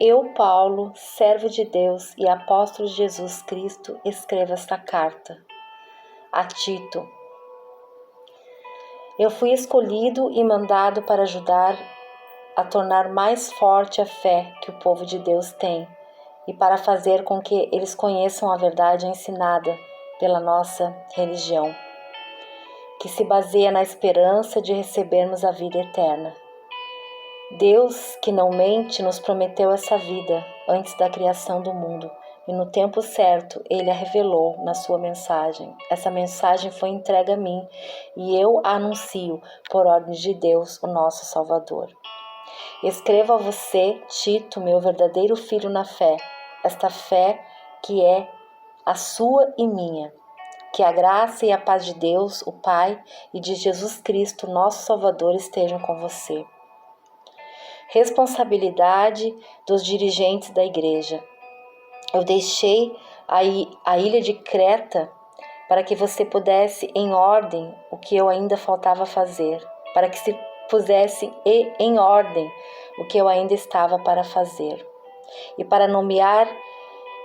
Eu, Paulo, servo de Deus e apóstolo de Jesus Cristo, escrevo esta carta. A Tito. Eu fui escolhido e mandado para ajudar a tornar mais forte a fé que o povo de Deus tem e para fazer com que eles conheçam a verdade ensinada pela nossa religião, que se baseia na esperança de recebermos a vida eterna. Deus, que não mente, nos prometeu essa vida antes da criação do mundo e no tempo certo Ele a revelou na sua mensagem. Essa mensagem foi entregue a mim e eu a anuncio por ordem de Deus, o nosso Salvador. Escrevo a você, Tito, meu verdadeiro filho na fé, esta fé que é a sua e minha. Que a graça e a paz de Deus, o Pai, e de Jesus Cristo, nosso Salvador, estejam com você. Responsabilidade dos dirigentes da igreja. Eu deixei a ilha de Creta para que você pudesse em ordem o que eu ainda faltava fazer, para que se pusesse em ordem o que eu ainda estava para fazer, e para nomear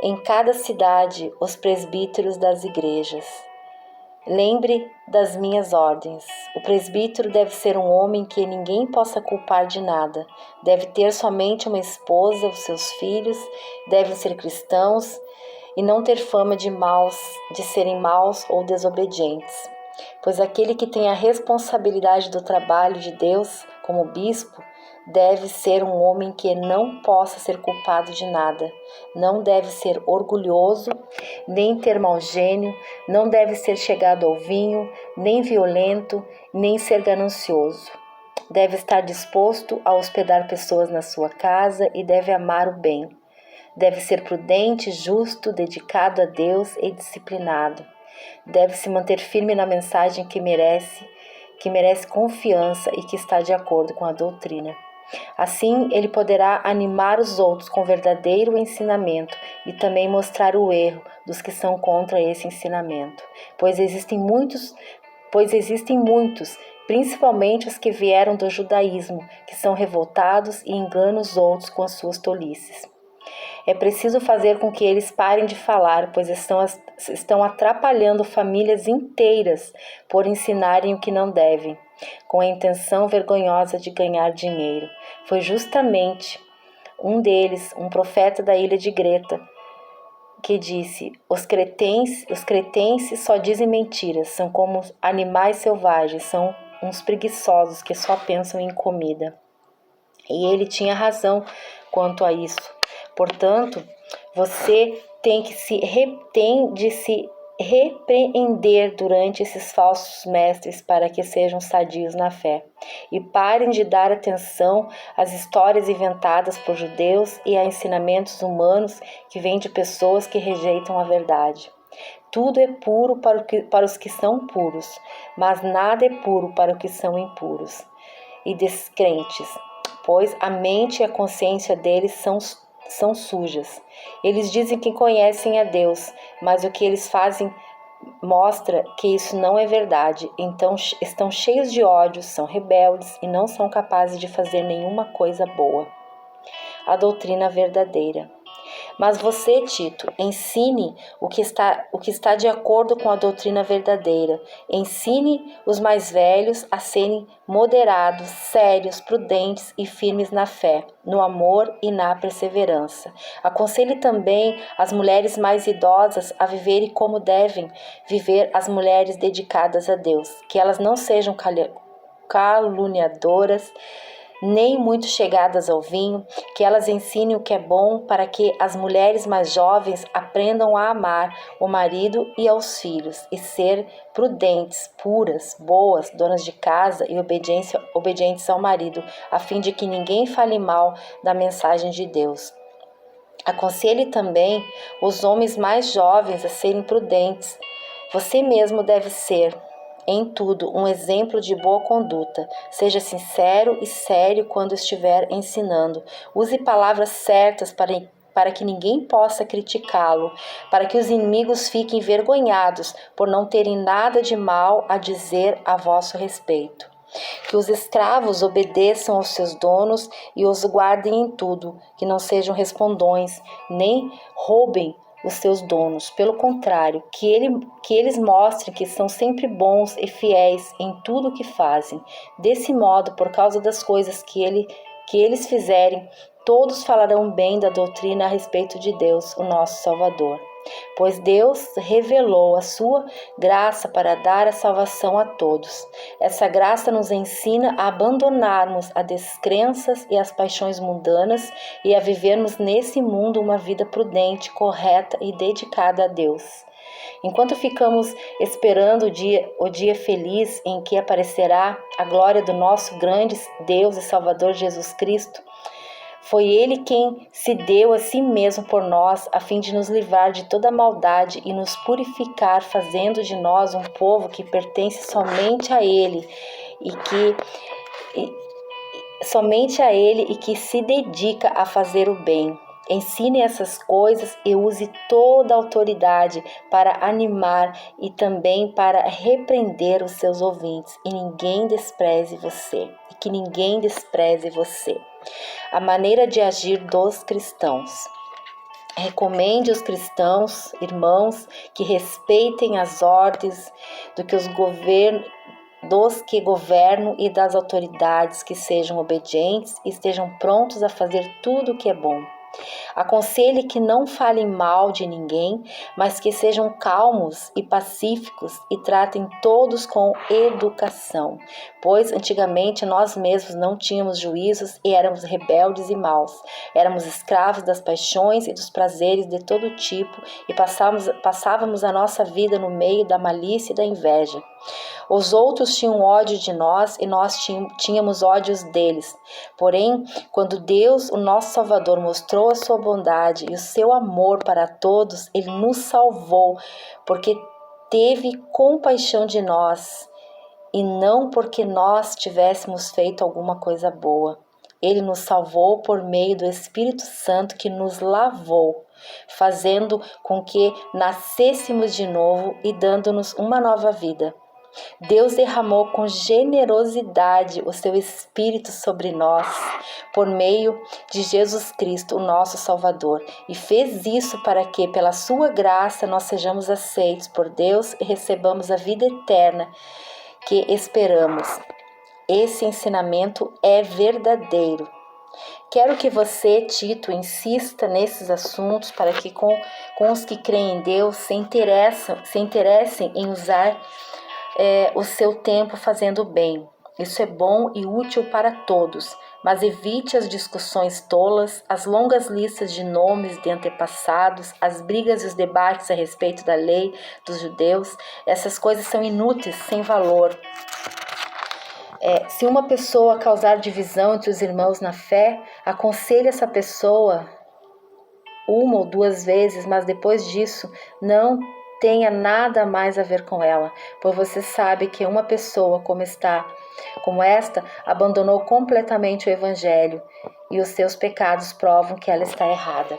em cada cidade os presbíteros das igrejas. Lembre das minhas ordens. O presbítero deve ser um homem que ninguém possa culpar de nada. Deve ter somente uma esposa, os seus filhos devem ser cristãos e não ter fama de serem maus ou desobedientes. Pois aquele que tem a responsabilidade do trabalho de Deus, como bispo, deve ser um homem que não possa ser culpado de nada. Não deve ser orgulhoso, nem ter mau gênio, não deve ser chegado ao vinho, nem violento, nem ser ganancioso. Deve estar disposto a hospedar pessoas na sua casa e deve amar o bem. Deve ser prudente, justo, dedicado a Deus e disciplinado. Deve se manter firme na mensagem que merece confiança e que está de acordo com a doutrina. Assim, ele poderá animar os outros com verdadeiro ensinamento e também mostrar o erro dos que são contra esse ensinamento. Pois existem muitos, principalmente os que vieram do judaísmo, que são revoltados e enganam os outros com as suas tolices. É preciso fazer com que eles parem de falar, pois estão atrapalhando famílias inteiras por ensinarem o que não devem, com a intenção vergonhosa de ganhar dinheiro. Foi justamente um deles, um profeta da ilha de Creta, que disse: os cretenses só dizem mentiras, são como animais selvagens, são uns preguiçosos que só pensam em comida. E ele tinha razão quanto a isso. Portanto, você tem de se repreender durante esses falsos mestres para que sejam sadios na fé. E parem de dar atenção às histórias inventadas por judeus e a ensinamentos humanos que vêm de pessoas que rejeitam a verdade. Tudo é puro para os que são puros, mas nada é puro para os que são impuros e descrentes, pois a mente e a consciência deles são sujas. Eles dizem que conhecem a Deus, mas o que eles fazem mostra que isso não é verdade. Então estão cheios de ódio, são rebeldes e não são capazes de fazer nenhuma coisa boa. A doutrina verdadeira. Mas você, Tito, ensine o que está de acordo com a doutrina verdadeira. Ensine os mais velhos a serem moderados, sérios, prudentes e firmes na fé, no amor e na perseverança. Aconselhe também as mulheres mais idosas a viverem como devem viver as mulheres dedicadas a Deus, que elas não sejam caluniadoras, nem muito chegadas ao vinho, que elas ensinem o que é bom para que as mulheres mais jovens aprendam a amar o marido e aos filhos e ser prudentes, puras, boas, donas de casa e obedientes ao marido, a fim de que ninguém fale mal da mensagem de Deus. Aconselhe também os homens mais jovens a serem prudentes. Você mesmo deve ser em tudo um exemplo de boa conduta. Seja sincero e sério quando estiver ensinando. Use palavras certas para que ninguém possa criticá-lo, para que os inimigos fiquem envergonhados por não terem nada de mal a dizer a vosso respeito. Que os escravos obedeçam aos seus donos e os guardem em tudo, que não sejam respondões, nem roubem os seus donos. Pelo contrário, que eles mostrem que são sempre bons e fiéis em tudo o que fazem. Desse modo, por causa das coisas que eles fizerem, todos falarão bem da doutrina a respeito de Deus, o nosso Salvador. Pois Deus revelou a sua graça para dar a salvação a todos. Essa graça nos ensina a abandonarmos as descrenças e as paixões mundanas e a vivermos nesse mundo uma vida prudente, correta e dedicada a Deus. Enquanto ficamos esperando o dia feliz em que aparecerá a glória do nosso grande Deus e Salvador Jesus Cristo, foi Ele quem se deu a si mesmo por nós, a fim de nos livrar de toda maldade e nos purificar, fazendo de nós um povo que pertence somente a Ele e que se dedica a fazer o bem. Ensine essas coisas e use toda a autoridade para animar e também para repreender os seus ouvintes, e ninguém despreze você, e que ninguém despreze você. A maneira de agir dos cristãos. Recomende aos cristãos, irmãos, que respeitem as ordens dos que governam e das autoridades, que sejam obedientes e estejam prontos a fazer tudo o que é bom. Aconselhe que não falem mal de ninguém, mas que sejam calmos e pacíficos e tratem todos com educação, pois antigamente nós mesmos não tínhamos juízos e éramos rebeldes e maus. Éramos escravos das paixões e dos prazeres de todo tipo e passávamos a nossa vida no meio da malícia e da inveja. Os outros tinham ódio de nós e nós tínhamos ódios deles. Porém, quando Deus, o nosso Salvador, mostrou a sua bondade e o seu amor para todos, Ele nos salvou, porque teve compaixão de nós e não porque nós tivéssemos feito alguma coisa boa. Ele nos salvou por meio do Espírito Santo que nos lavou, fazendo com que nascêssemos de novo e dando-nos uma nova vida. Deus derramou com generosidade o seu Espírito sobre nós, por meio de Jesus Cristo, o nosso Salvador, e fez isso para que, pela sua graça, nós sejamos aceitos por Deus e recebamos a vida eterna que esperamos. Esse ensinamento é verdadeiro. Quero que você, Tito, insista nesses assuntos para que com os que creem em Deus se interessem em usar o seu tempo fazendo bem. Isso é bom e útil para todos, mas evite as discussões tolas, as longas listas de nomes de antepassados, as brigas e os debates a respeito da lei dos judeus. Essas coisas são inúteis, sem valor. Se uma pessoa causar divisão entre os irmãos na fé, aconselhe essa pessoa uma ou duas vezes, mas depois disso não tenha nada mais a ver com ela, pois você sabe que uma pessoa como esta abandonou completamente o Evangelho e os seus pecados provam que ela está errada.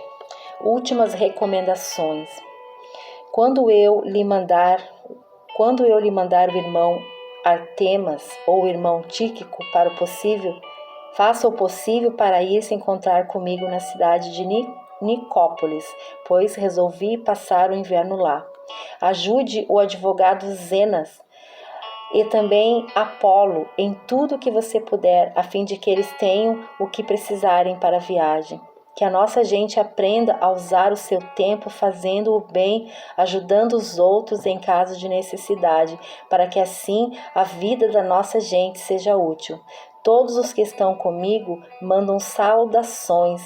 Últimas recomendações. Quando eu lhe mandar o irmão Artemas ou o irmão Tíquico faça o possível para ir se encontrar comigo na cidade de Nicópolis, pois resolvi passar o inverno lá. Ajude o advogado Zenas e também Apolo em tudo que você puder, a fim de que eles tenham o que precisarem para a viagem. Que a nossa gente aprenda a usar o seu tempo fazendo o bem, ajudando os outros em caso de necessidade, para que assim a vida da nossa gente seja útil. Todos os que estão comigo mandam saudações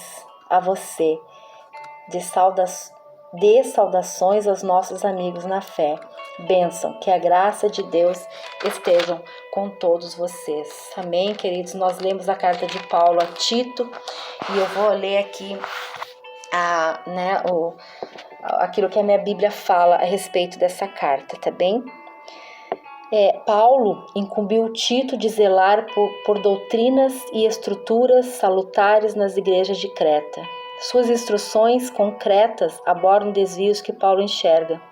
a você. Dê saudações aos nossos amigos na fé. Bênção, que a graça de Deus esteja com todos vocês. Amém, queridos? Nós lemos a carta de Paulo a Tito e eu vou ler aqui aquilo que a minha Bíblia fala a respeito dessa carta, tá bem? Paulo incumbiu Tito de zelar por doutrinas e estruturas salutares nas igrejas de Creta. Suas instruções concretas abordam desvios que Paulo enxerga.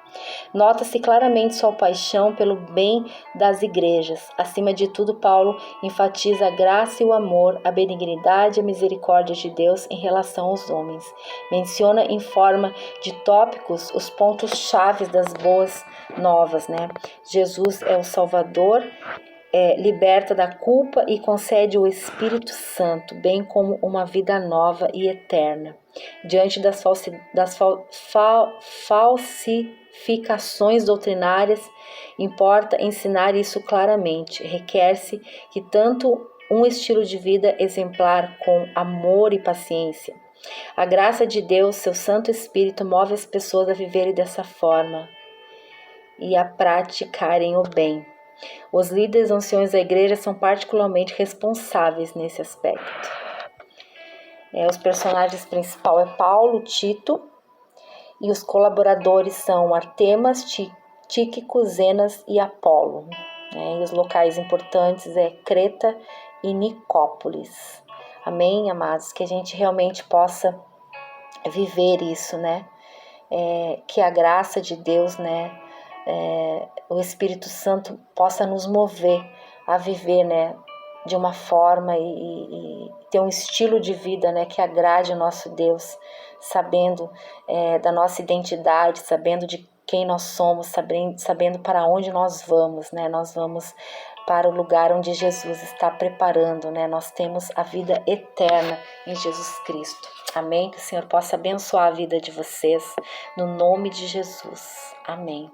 Nota-se claramente sua paixão pelo bem das igrejas. Acima de tudo, Paulo enfatiza a graça e o amor, a benignidade e a misericórdia de Deus em relação aos homens. Menciona em forma de tópicos os pontos-chave das boas novas, né? Jesus é o Salvador, liberta da culpa e concede o Espírito Santo, bem como uma vida nova e eterna. Diante das falsificações doutrinárias, importa ensinar isso claramente. Requer-se que tanto um estilo de vida exemplar com amor e paciência. A graça de Deus, seu Santo Espírito, move as pessoas a viverem dessa forma e a praticarem o bem. Os líderes anciões da igreja são particularmente responsáveis nesse aspecto. Os personagens principais é Paulo, Tito, e os colaboradores são Artemas, Tíquico, Zenas e Apolo. E os locais importantes é Creta e Nicópolis. Amém, amados? Que a gente realmente possa viver isso, né? Que a graça de Deus, né? O Espírito Santo possa nos mover a viver, né, de uma forma e ter um estilo de vida, né, que agrade o nosso Deus, sabendo da nossa identidade, sabendo de quem nós somos, sabendo para onde nós vamos, né? Nós vamos para o lugar onde Jesus está preparando, né? Nós temos a vida eterna em Jesus Cristo. Amém? Que o Senhor possa abençoar a vida de vocês, no nome de Jesus. Amém.